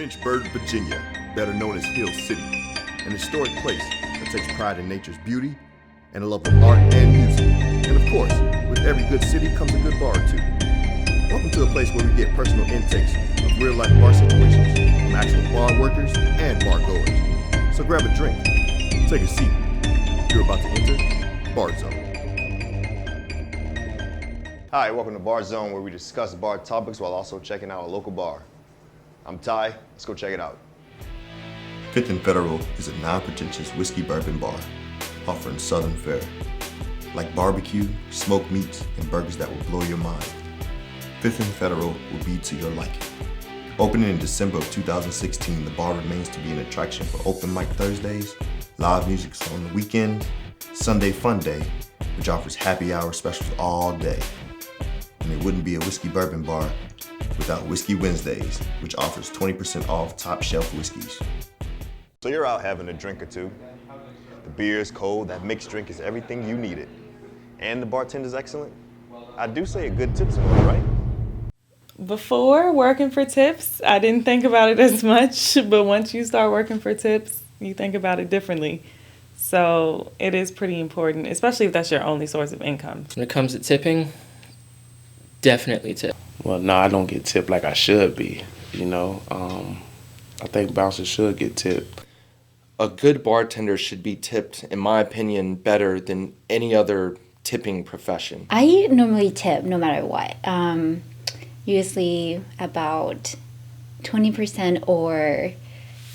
Lynchburg, Virginia, better known as Hill City, an historic place that takes pride in nature's beauty and a love of art and music. And of course, with every good city comes a good bar or two. Welcome to a place where we get personal intakes of real-life bar situations from actual bar workers and bar goers. So grab a drink, take a seat. You're about to enter Bar Zone. Hi, welcome to Bar Zone, where we discuss bar topics while also checking out a local bar. I'm Ty, let's go check it out. Fifth and Federal is a non-pretentious whiskey bourbon bar offering Southern fare. Like barbecue, smoked meats, and burgers that will blow your mind. Fifth and Federal will be to your liking. Opening in December of 2016, the bar remains to be an attraction for open mic Thursdays, live music on the weekend, Sunday Fun Day, which offers happy hour specials all day. And it wouldn't be a whiskey bourbon bar without Whiskey Wednesdays, which offers 20% off top shelf whiskeys. So you're out having a drink or two. The beer is cold, that mixed drink is everything you needed. And the bartender's excellent. I do say a good tip's in order, right? Before working for tips, I didn't think about it as much, but once you start working for tips, you think about it differently. So it is pretty important, especially if that's your only source of income. When it comes to tipping, definitely tip. Well, no, I don't get tipped like I should be, I think bouncers should get tipped. A good bartender should be tipped, in my opinion, better than any other tipping profession. I normally tip no matter what. Usually about 20%, or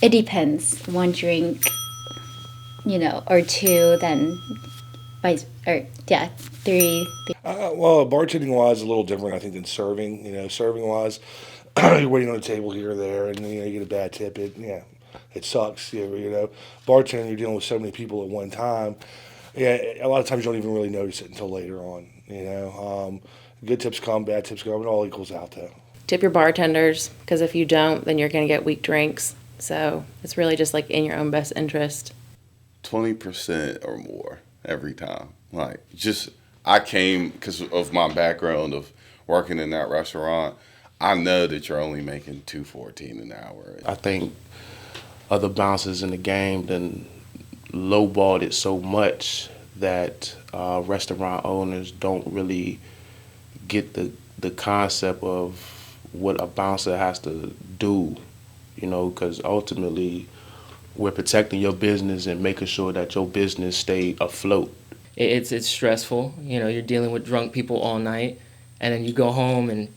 it depends. One drink, or two, then three. Well, bartending wise, a little different, I think, than serving. Serving wise, you're waiting on a table here or there, and you get a bad tip. It sucks. Bartending, you're dealing with so many people at one time. Yeah, a lot of times you don't even really notice it until later on. Good tips come, bad tips go, it all equals out though. Tip your bartenders, because if you don't, then you're going to get weak drinks. So it's really just like in your own best interest. 20% or more every time. I came because of my background of working in that restaurant. I know that you're only making $2.14 an hour. I think other bouncers in the game then lowballed it so much that restaurant owners don't really get the concept of what a bouncer has to do, because ultimately we're protecting your business and making sure that your business stay afloat. It's stressful. You're dealing with drunk people all night, and then you go home and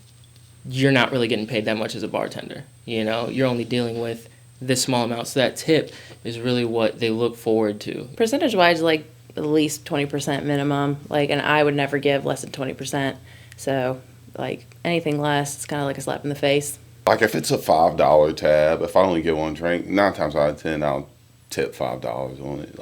you're not really getting paid that much as a bartender. You're only dealing with this small amount. So that tip is really what they look forward to. Percentage-wise, at least 20% minimum. And I would never give less than 20%. So, anything less, it's kind of like a slap in the face. If it's a $5 tab, if I only get one drink, 9 times out of 10, I'll tip $5 on it.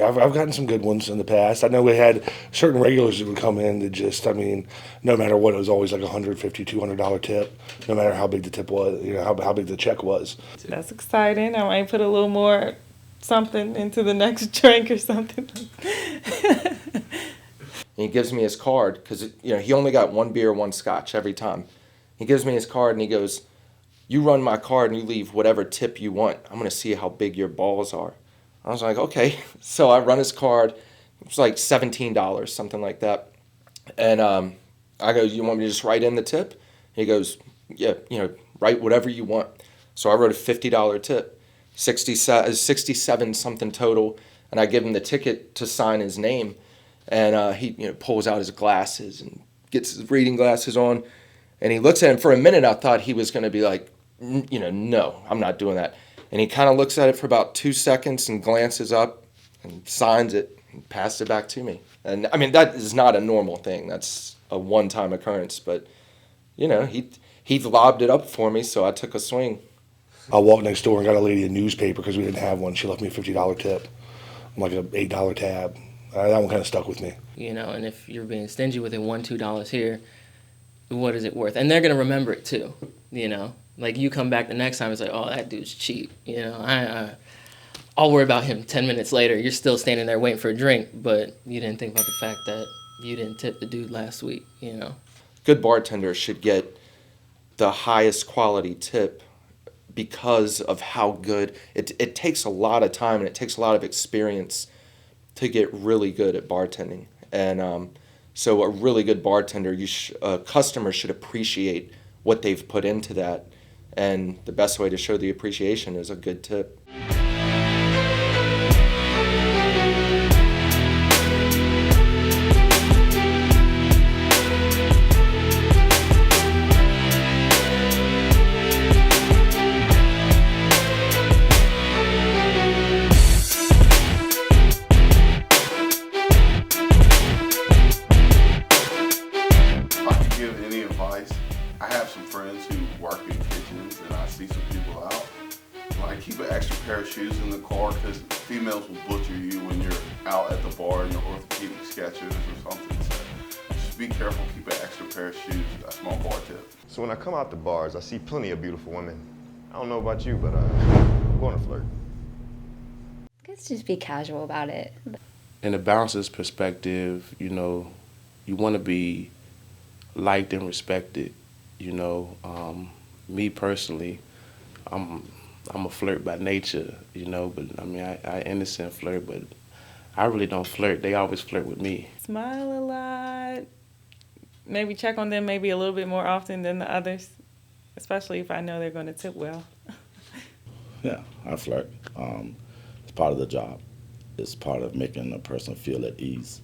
I've gotten some good ones in the past. I know we had certain regulars that would come in that just, no matter what, it was always like $150, $200 tip, no matter how big the tip was, how big the check was. That's exciting. I might put a little more something into the next drink or something. And he gives me his card because, he only got one beer, one scotch every time. He gives me his card and he goes, "You run my card and you leave whatever tip you want. I'm going to see how big your balls are." I was like, okay. So I run his card. It was like $17, something like that. And I go, "You want me to just write in the tip?" He goes, "Yeah, write whatever you want." So I wrote a $50 tip, 67 something total. And I give him the ticket to sign his name. And he pulls out his glasses and gets his reading glasses on. And he looks at him. For a minute, I thought he was going to be like, "No, I'm not doing that." And he kind of looks at it for about 2 seconds and glances up and signs it and passes it back to me. And that is not a normal thing. That's a one-time occurrence. But, he lobbed it up for me, so I took a swing. I walked next door and got a lady a newspaper because we didn't have one. She left me a $50 tip, like an $8 tab. That one kind of stuck with me. And if you're being stingy with it, $1, $2 here, what is it worth? And they're going to remember it too, you come back the next time, it's like, oh, that dude's cheap. I'll worry about him 10 minutes later. You're still standing there waiting for a drink, but you didn't think about the fact that you didn't tip the dude last week, Good bartenders should get the highest quality tip because of how good it takes a lot of time and it takes a lot of experience to get really good at bartending. And so a really good bartender, a customer should appreciate what they've put into that. And the best way to show the appreciation is a good tip. I have some friends who work in kitchens, and I see some people out. Like, keep an extra pair of shoes in the car because females will butcher you when you're out at the bar in the orthopedic Skechers or something. So just be careful, keep an extra pair of shoes. That's my bar tip. So when I come out to bars, I see plenty of beautiful women. I don't know about you, but I'm going to flirt. Let's just be casual about it. In a bouncer's perspective, you know, you want to be liked and respected. You know, me personally, I'm a flirt by nature, you know, but I mean, I innocent flirt, but I really don't flirt. They always flirt with me. Smile a lot. Maybe check on them maybe a little bit more often than the others, especially if I know they're going to tip well. Yeah, I flirt. It's part of the job. It's part of making a person feel at ease,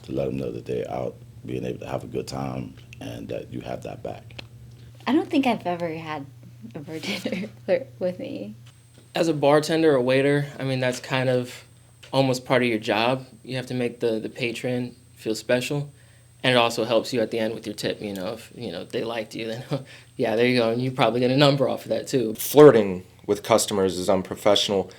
to let them know that they're out, being able to have a good time, and that you have that back. I don't think I've ever had a bartender flirt with me. As a bartender or waiter, I mean, that's kind of almost part of your job. You have to make the patron feel special. And it also helps you at the end with your tip, you know. If they liked you, then yeah, there you go. And you probably get a number off of that too. Flirting with customers is unprofessional.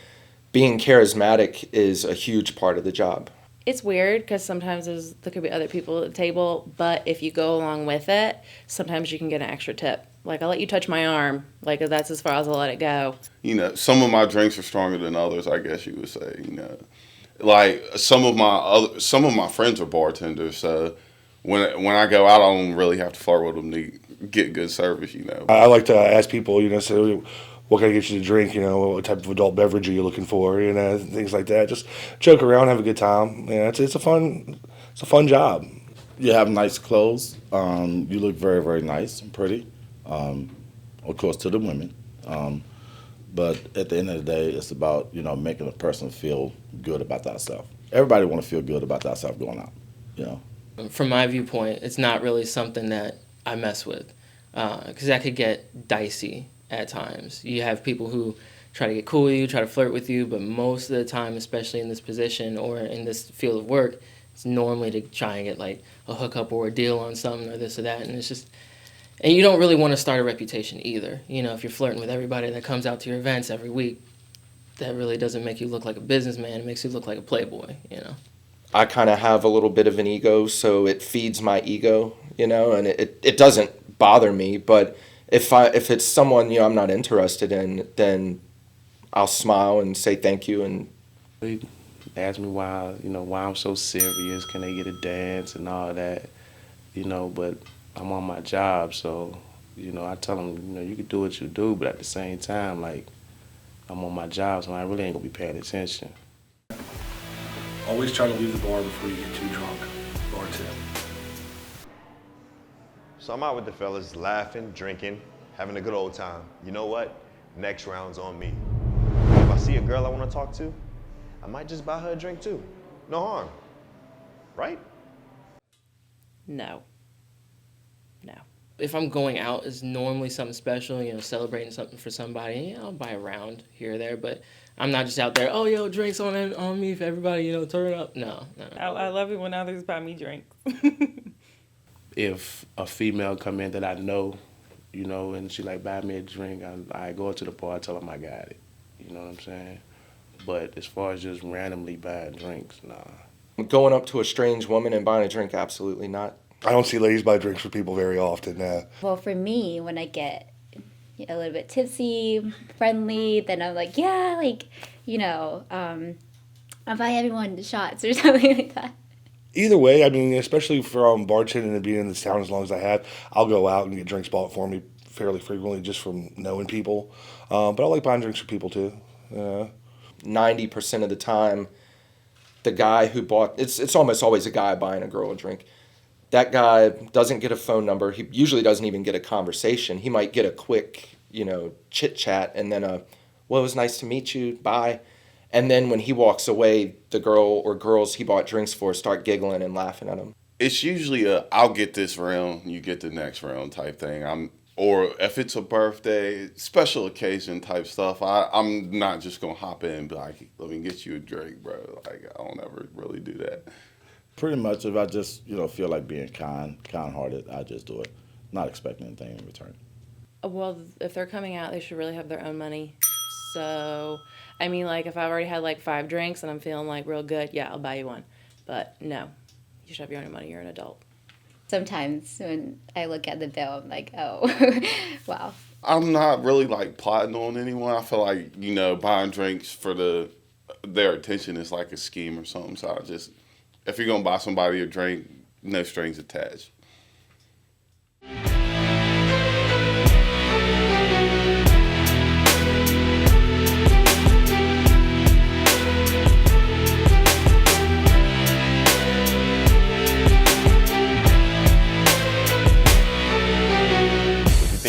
Being charismatic is a huge part of the job. It's weird because sometimes there could be other people at the table, but if you go along with it, sometimes you can get an extra tip. Like, I'll let you touch my arm. Like, that's as far as I'll let it go. You know, some of my drinks are stronger than others, I guess you would say, you know. Like, some of my friends are bartenders, so when I go out, I don't really have to flirt with them to get good service, you know. I like to ask people, you know, so what can I get you to drink? You know, what type of adult beverage are you looking for? You know, things like that. Just joke around, have a good time. You know, it's a fun job. You have nice clothes. You look very, very nice and pretty. Of course, to the women. But at the end of the day, it's about, you know, making a person feel good about themselves. Everybody want to feel good about themselves going out, you know. From my viewpoint, it's not really something that I mess with because that could get dicey at times. You have people who try to get cool with you, try to flirt with you, but most of the time, especially in this position or in this field of work, it's normally to try and get like a hookup or a deal on something or this or that, and it's just, and you don't really want to start a reputation either. You know, if you're flirting with everybody that comes out to your events every week, that really doesn't make you look like a businessman. It makes you look like a playboy, you know. I kind of have a little bit of an ego, so it feeds my ego, you know, and it doesn't bother me, but if it's someone, you know, I'm not interested in, then I'll smile and say thank you. And They ask me why I'm so serious, can they get a dance and all that, you know, but I'm on my job, so, you know, I tell them, you know, you can do what you do, but at the same time, like, I'm on my job, so I really ain't gonna be paying attention. Always try to leave the bar before you get too drunk. Bar tip. So I'm out with the fellas, laughing, drinking, having a good old time. You know what? Next round's on me. If I see a girl I want to talk to, I might just buy her a drink too. No harm. Right? No. If I'm going out, it's normally something special, you know, celebrating something for somebody. Yeah, I'll buy a round here or there, but I'm not just out there, oh, yo, drinks on me for everybody, you know, turn up. No. I love it when others buy me drinks. If a female come in that I know, you know, and she like buy me a drink, I go to the bar, I tell them I got it. You know what I'm saying? But as far as just randomly buying drinks, nah. going up to a strange woman and buying a drink, absolutely not. I don't see ladies buy drinks for people very often. Well, for me, when I get a little bit tipsy, friendly, then I'm like, yeah, like, you know, I'll buy everyone shots or something like that. Either way, I mean, especially from bartending and being in this town as long as I have, I'll go out and get drinks bought for me fairly frequently just from knowing people. But I like buying drinks for people too. 90% of the time, the guy who bought it's almost always a guy buying a girl a drink. That guy doesn't get a phone number. He usually doesn't even get a conversation. He might get a quick, chit chat and then well, it was nice to meet you. Bye. And then when he walks away, the girl or girls he bought drinks for start giggling and laughing at him. It's usually I'll get this round, you get the next round type thing. Or if it's a birthday, special occasion type stuff, I'm not just gonna hop in and be like, let me get you a drink, bro. Like, I don't ever really do that. Pretty much, if I just feel like being kind-hearted, I just do it, not expecting anything in return. Well, if they're coming out, they should really have their own money. So, I mean, like, if I've already had, like, 5 drinks and I'm feeling, like, real good, yeah, I'll buy you one. But, no, you should have your own money. You're an adult. Sometimes when I look at the bill, I'm like, oh, wow. I'm not really, like, plotting on anyone. I feel like, buying drinks for their attention is like a scheme or something. So if you're going to buy somebody a drink, no strings attached.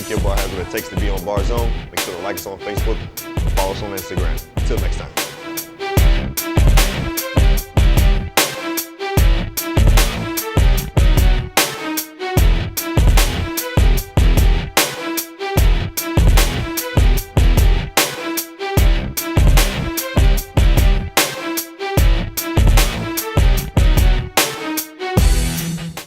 Your bar has what it takes to be on Bar Zone. Make sure to like us on Facebook and follow us on Instagram. Until next time.